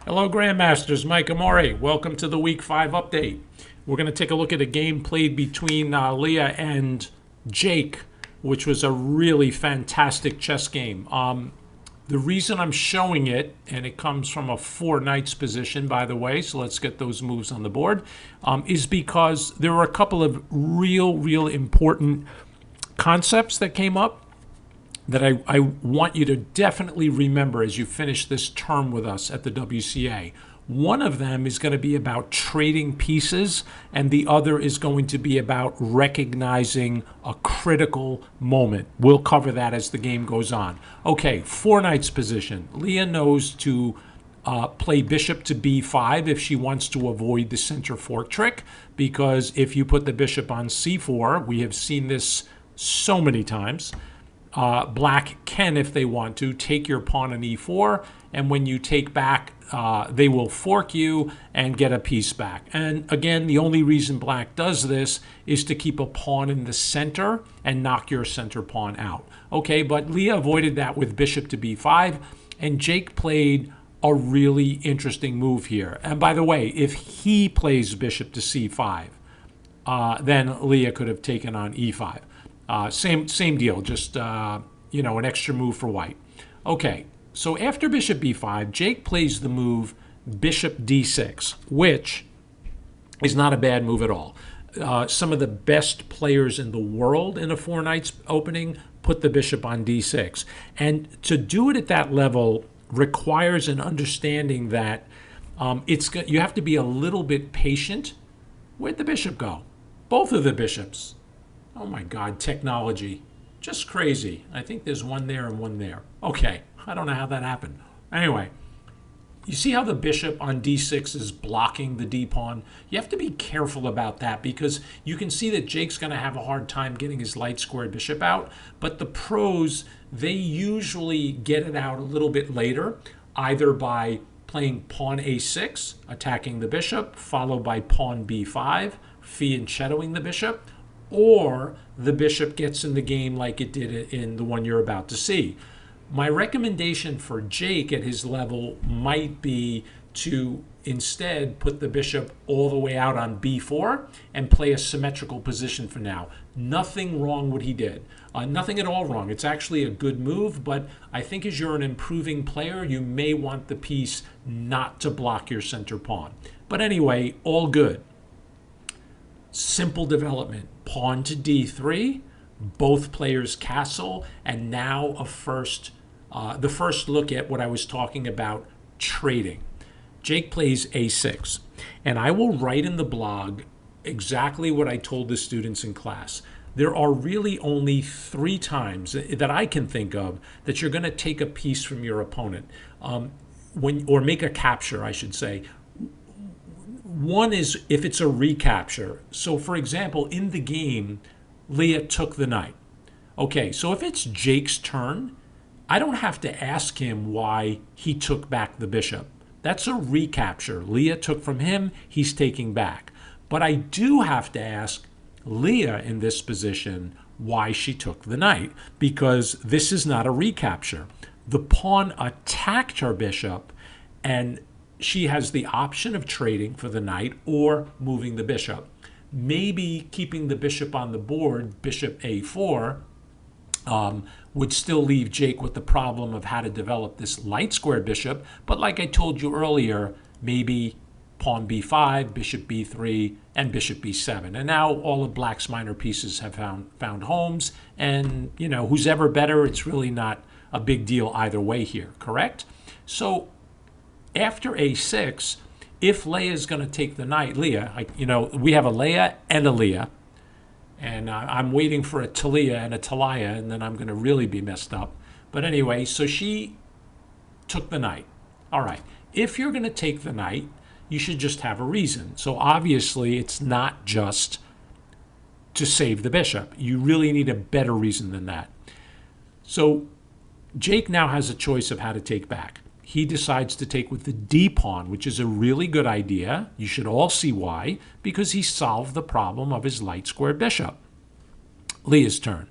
Hello, Grandmasters. Mike Amore. Welcome to the Week 5 update. We're going to take a look at a game played between Leah and Jake, which was a really fantastic chess game. The reason I'm showing it, and it comes from a four knights position, by the way, so let's get those moves on the board, is because there were a couple of real important concepts that came up that I want you to definitely remember as you finish this term with us at the WCA. One of them is going to be about trading pieces, and the other is going to be about recognizing a critical moment. We'll cover that as the game goes on. Okay, four knights position. Leah knows to play bishop to b5 if she wants to avoid the center fork trick, because if you put the bishop on c4, we have seen this so many times, black can, if they want to, take your pawn on e4, and when you take back, they will fork you and get a piece back. And again, the only reason black does this is to keep a pawn in the center and knock your center pawn out. Okay, but Leah avoided that with bishop to b5, and Jake played a really interesting move here. And by the way, if he plays bishop to c5, then Leah could have taken on e5. Same deal, just an extra move for white. Okay, so after bishop b5, Jake plays the move bishop d6, which is not a bad move at all. Some of the best players in the world in a four knights opening put the bishop on d6, and to do it at that level requires an understanding that you have to be a little bit patient. Where'd the bishop go? Both of the bishops. Oh my God, technology. Just crazy. I think there's one there and one there. Okay, I don't know how that happened. Anyway, you see how the bishop on d6 is blocking the d-pawn? You have to be careful about that because you can see that Jake's going to have a hard time getting his light squared bishop out, but the pros, they usually get it out a little bit later, either by playing pawn a6, attacking the bishop, followed by pawn b5, fianchettoing the bishop, or the bishop gets in the game like it did in the one you're about to see. My recommendation for Jake at his level might be to instead put the bishop all the way out on b4 and play a symmetrical position for now. Nothing wrong what he did. Nothing at all wrong. It's actually a good move, but I think as you're an improving player, you may want the piece not to block your center pawn. But anyway, all good. Simple development. Pawn to d3, both players castle, and now the first look at what I was talking about, trading. Jake plays a6, and I will write in the blog exactly what I told the students in class. There are really only 3 times that I can think of that you're going to take a piece from your opponent, or make a capture, I should say. One is if it's a recapture. So for example, in the game, Leah took the knight. Okay, so if it's Jake's turn, I don't have to ask him why he took back the bishop. That's a recapture. Leah took from him, he's taking back. But I do have to ask Leah in this position why she took the knight, because this is not a recapture. The pawn attacked her bishop, and she has the option of trading for the knight or moving the bishop. Maybe keeping the bishop on the board, bishop a4, would still leave Jake with the problem of how to develop this light squared bishop. But like I told you earlier, maybe pawn b5, bishop b3, and bishop b7. And now all of black's minor pieces have found homes. And, who's ever better, it's really not a big deal either way here, correct? So after a6, if Leah is going to take the knight, Leah, we have a Leah and a Leah, and I'm waiting for a Talia and a Talia, and then I'm going to really be messed up. But anyway, so she took the knight. All right, if you're going to take the knight, you should just have a reason. So obviously, it's not just to save the bishop. You really need a better reason than that. So Jake now has a choice of how to take back. He decides to take with the d-pawn, which is a really good idea. You should all see why, because he solved the problem of his light square bishop. Leah's turn.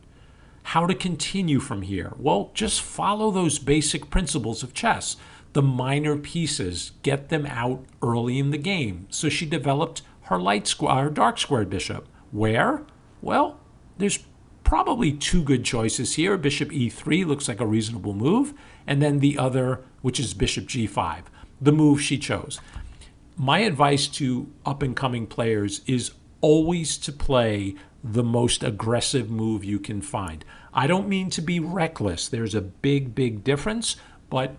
How to continue from here? Well, just follow those basic principles of chess. the minor pieces, get them out early in the game. So she developed her her dark squared bishop. Where? Well, there's probably two good choices here. Bishop e3 looks like a reasonable move, and then the other, which is bishop g5, the move she chose. My advice to up-and-coming players is always to play the most aggressive move you can find. I don't mean to be reckless. There's a big, big difference, but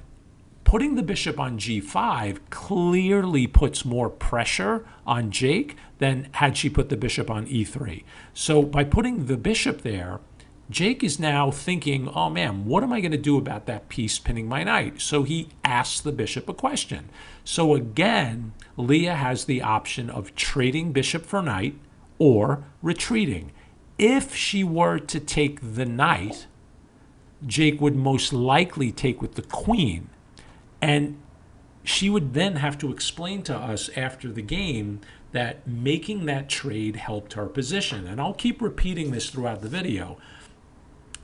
putting the bishop on g5 clearly puts more pressure on Jake than had she put the bishop on e3. So by putting the bishop there, Jake is now thinking, oh man, what am I going to do about that piece pinning my knight? So he asks the bishop a question. So again, Leah has the option of trading bishop for knight or retreating. If she were to take the knight, Jake would most likely take with the queen. And she would then have to explain to us after the game that making that trade helped her position. And I'll keep repeating this throughout the video.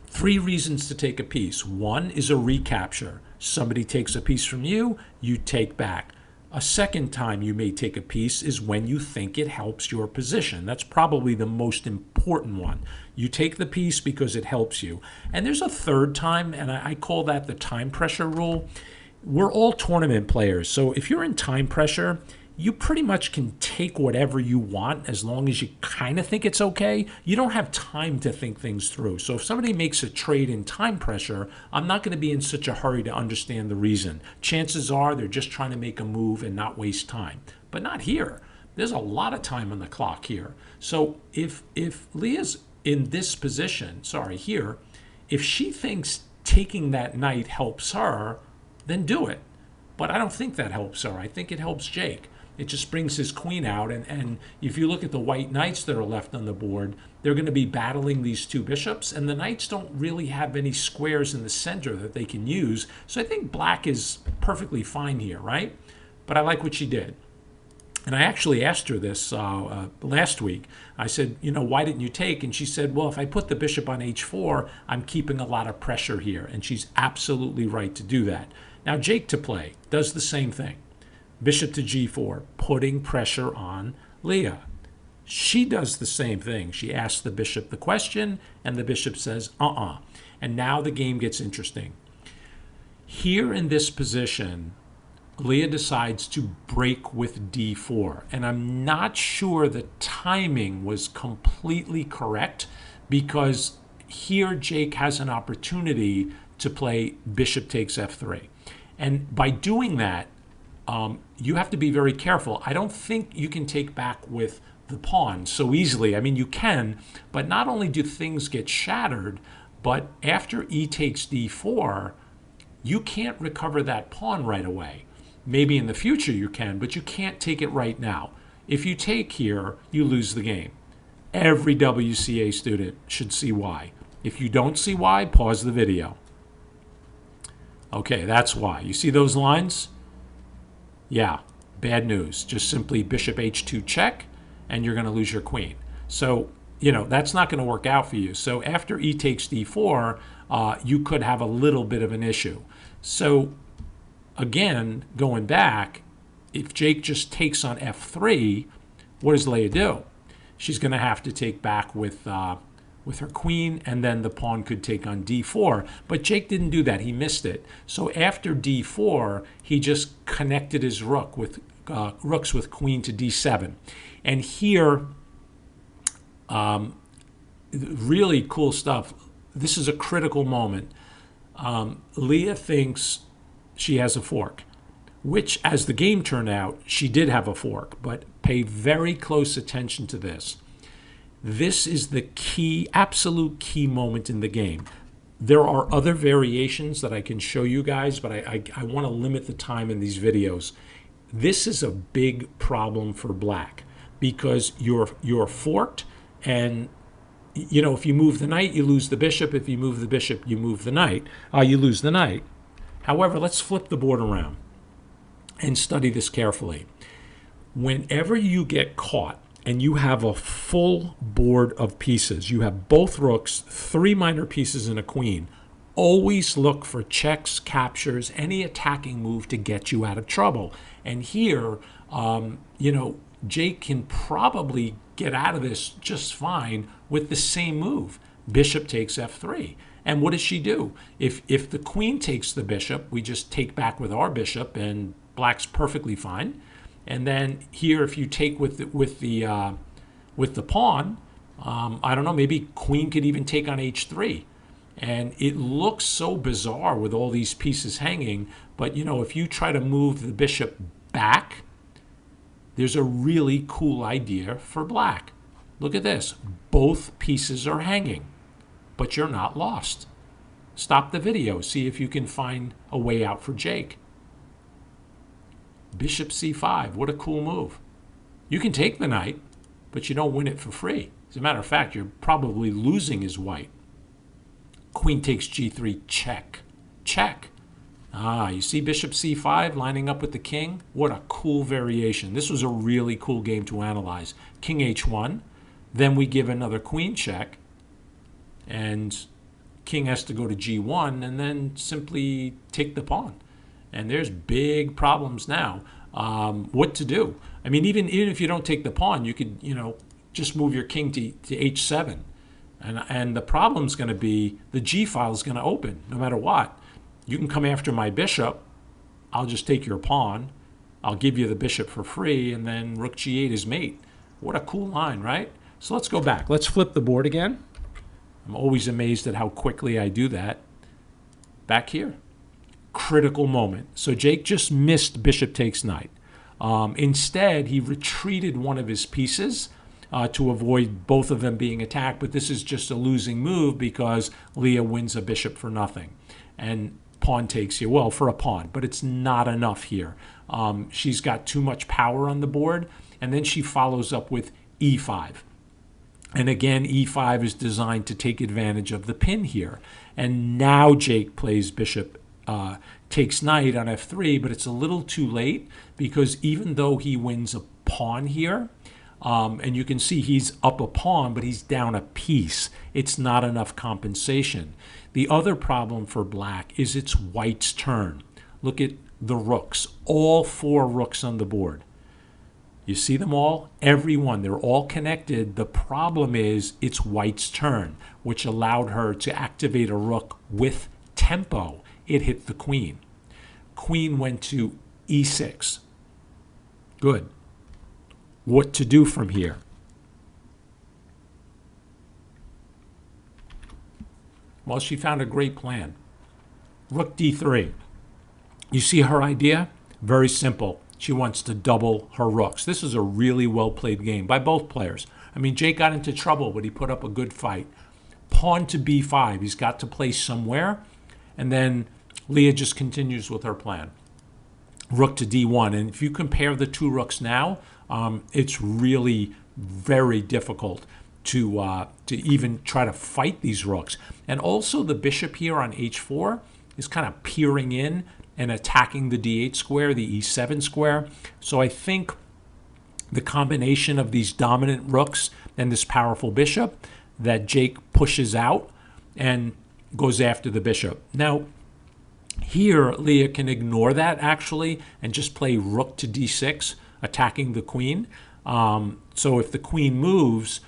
3 reasons to take a piece. 1 is a recapture. Somebody takes a piece from you, you take back. A second time you may take a piece is when you think it helps your position. That's probably the most important one. You take the piece because it helps you. And there's a third time, and I call that the time pressure rule. We're all tournament players, so if you're in time pressure, you pretty much can take whatever you want as long as you kind of think it's okay. You don't have time to think things through. So if somebody makes a trade in time pressure, I'm not going to be in such a hurry to understand the reason. Chances are they're just trying to make a move and not waste time. But not here. There's a lot of time on the clock here. So if Leah's in this position, here, if she thinks taking that knight helps her, then do it. But I don't think that helps her. I think it helps Jake. It just brings his queen out, and if you look at the white knights that are left on the board, they're going to be battling these 2 bishops, and the knights don't really have any squares in the center that they can use. So I think black is perfectly fine here, right? But I like what she did. And I actually asked her this last week. I said, why didn't you take? And she said, well, if I put the bishop on h4, I'm keeping a lot of pressure here. And she's absolutely right to do that. Now Jake to play does the same thing. Bishop to g4, putting pressure on Leah. She does the same thing. She asks the bishop the question, and the bishop says, And now the game gets interesting. Here in this position, Leah decides to break with d4. And I'm not sure the timing was completely correct, because here Jake has an opportunity to play bishop takes f3. And by doing that, you have to be very careful. I don't think you can take back with the pawn so easily. I mean, you can, but not only do things get shattered, but after e takes d4, you can't recover that pawn right away. Maybe in the future you can, but you can't take it right now. If you take here, you lose the game. Every WCA student should see why. If you don't see why, pause the video. Okay, that's why. You see those lines? Yeah, bad news. Just simply bishop h2 check, and you're going to lose your queen. So, that's not going to work out for you. So after e takes d4, you could have a little bit of an issue. So again, going back, if Jake just takes on f3, what does Leah do? She's going to have to take back with her queen, and then the pawn could take on d4. But Jake didn't do that. He missed it. So after d4, he just connected his rooks with queen to d7. And here, really cool stuff. This is a critical moment. Leah thinks she has a fork, which, as the game turned out, she did have a fork. But pay very close attention to this. This is the key, absolute key moment in the game. There are other variations that I can show you guys, but I want to limit the time in these videos. This is a big problem for black because you're forked, and if you move the knight, you lose the bishop. If you move the bishop, you move the knight. You lose the knight. However, let's flip the board around and study this carefully. Whenever you get caught and you have a full board of pieces, you have both rooks, 3 minor pieces, and a queen, Always look for checks, captures, any attacking move to get you out of trouble. And here, Jake can probably get out of this just fine with the same move. Bishop takes f3. And what does she do? If the queen takes the bishop, we just take back with our bishop, and black's perfectly fine. And then here, if you take with the pawn, I don't know, maybe queen could even take on h3. And it looks so bizarre with all these pieces hanging, but if you try to move the bishop back, there's a really cool idea for black. Look at this. Both pieces are hanging, but you're not lost. Stop the video. See if you can find a way out for Jake. Bishop c5. What a cool move. You can take the knight, but you don't win it for free. As a matter of fact, you're probably losing as white. Queen takes g3, check. Check. You see bishop c5 lining up with the king? What a cool variation. This was a really cool game to analyze. King h1. Then we give another queen check. And king has to go to g1 and then simply take the pawn. And there's big problems now. What to do? I mean, even if you don't take the pawn, you could, just move your king to h7. And the problem's going to be the G file is going to open no matter what. You can come after my bishop. I'll just take your pawn. I'll give you the bishop for free, and then rook g8 is mate. What a cool line, right? So let's go back. Let's flip the board again. I'm always amazed at how quickly I do that. Back here. Critical moment. So Jake just missed bishop takes knight. Instead, he retreated one of his pieces to avoid both of them being attacked, but this is just a losing move because Leah wins a bishop for nothing. And pawn takes you, well, for a pawn, but it's not enough here. She's got too much power on the board, and then she follows up with e5. And again, e5 is designed to take advantage of the pin here. And now Jake plays bishop takes knight on f3, but it's a little too late because even though he wins a pawn here, and you can see he's up a pawn, but he's down a piece. It's not enough compensation. The other problem for black is it's white's turn. Look at the rooks. All 4 rooks on the board. You see them all? Every one. They're all connected. The problem is it's white's turn, which allowed her to activate a rook with tempo. It hit the queen. Queen went to e6. Good. What to do from here? Well, she found a great plan. Rook d3. You see her idea? Very simple. She wants to double her rooks. This is a really well-played game by both players. I mean, Jake got into trouble, but he put up a good fight. Pawn to b5. He's got to play somewhere. And then Leah just continues with her plan. Rook to d1. And if you compare the 2 rooks now, it's really very difficult to even try to fight these rooks. And also the bishop here on h4 is kind of peering in and attacking the d8 square, the e7 square. So I think the combination of these dominant rooks and this powerful bishop that Jake pushes out and goes after the bishop. Now, here Leah can ignore that actually and just play rook to d6, attacking the queen. So if the queen moves,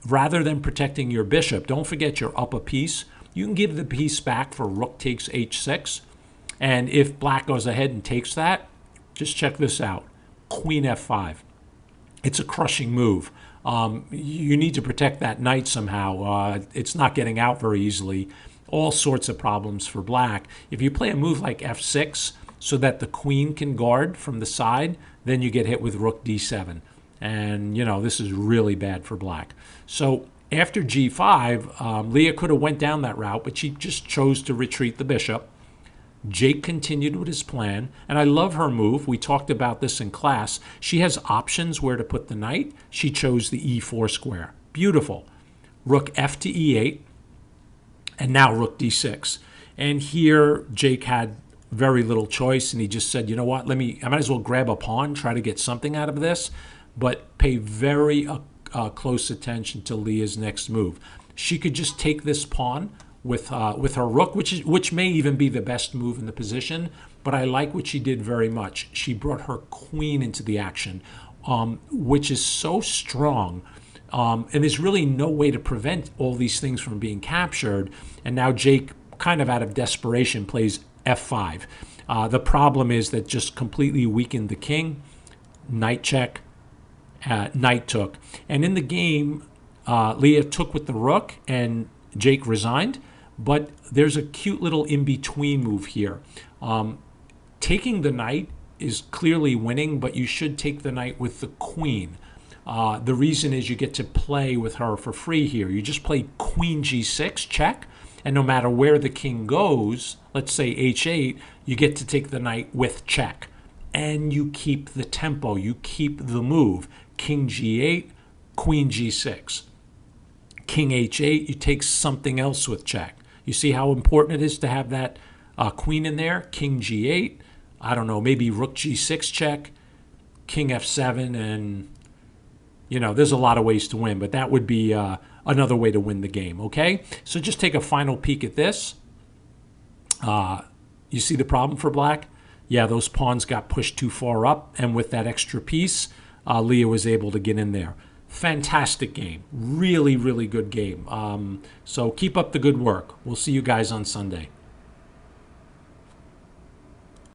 rather than protecting your bishop, don't forget you're up a piece. You can give the piece back for rook takes h6. And if black goes ahead and takes that, just check this out. Queen f5. It's a crushing move. You need to protect that knight somehow. It's not getting out very easily. All sorts of problems for black. If you play a move like f6 so that the queen can guard from the side, then you get hit with rook d7. And, this is really bad for black. So after g5, Leah could have went down that route, but she just chose to retreat the bishop. Jake continued with his plan, and I love her move. We talked about this in class. She has options where to put the knight. She chose the e4 square. Beautiful. Rook f to e8, and now rook d6. And here Jake had very little choice, and he just said, you know what, I might as well grab a pawn, try to get something out of this, but pay very close attention to Leah's next move. She could just take this pawn with her rook, which may even be the best move in the position. But I like what she did very much. She brought her queen into the action, which is so strong. And there's really no way to prevent all these things from being captured. And now Jake, kind of out of desperation, plays f5. The problem is that just completely weakened the king. Knight check, knight took. And in the game, Leah took with the rook and Jake resigned. But there's a cute little in-between move here. Taking the knight is clearly winning, but you should take the knight with the queen. The reason is you get to play with her for free here. You just play queen g6, check, and no matter where the king goes, let's say h8, you get to take the knight with check. And you keep the tempo, you keep the move. King g8, queen g6. King h8, you take something else with check. You see how important it is to have that queen in there? King g8, I don't know, maybe rook g6 check, king f7, and there's a lot of ways to win, but that would be another way to win the game, okay? So just take a final peek at this. You see the problem for black? Yeah, those pawns got pushed too far up, and with that extra piece, Leah was able to get in there. Fantastic game. Really, really good game. So keep up the good work. We'll see you guys on Sunday.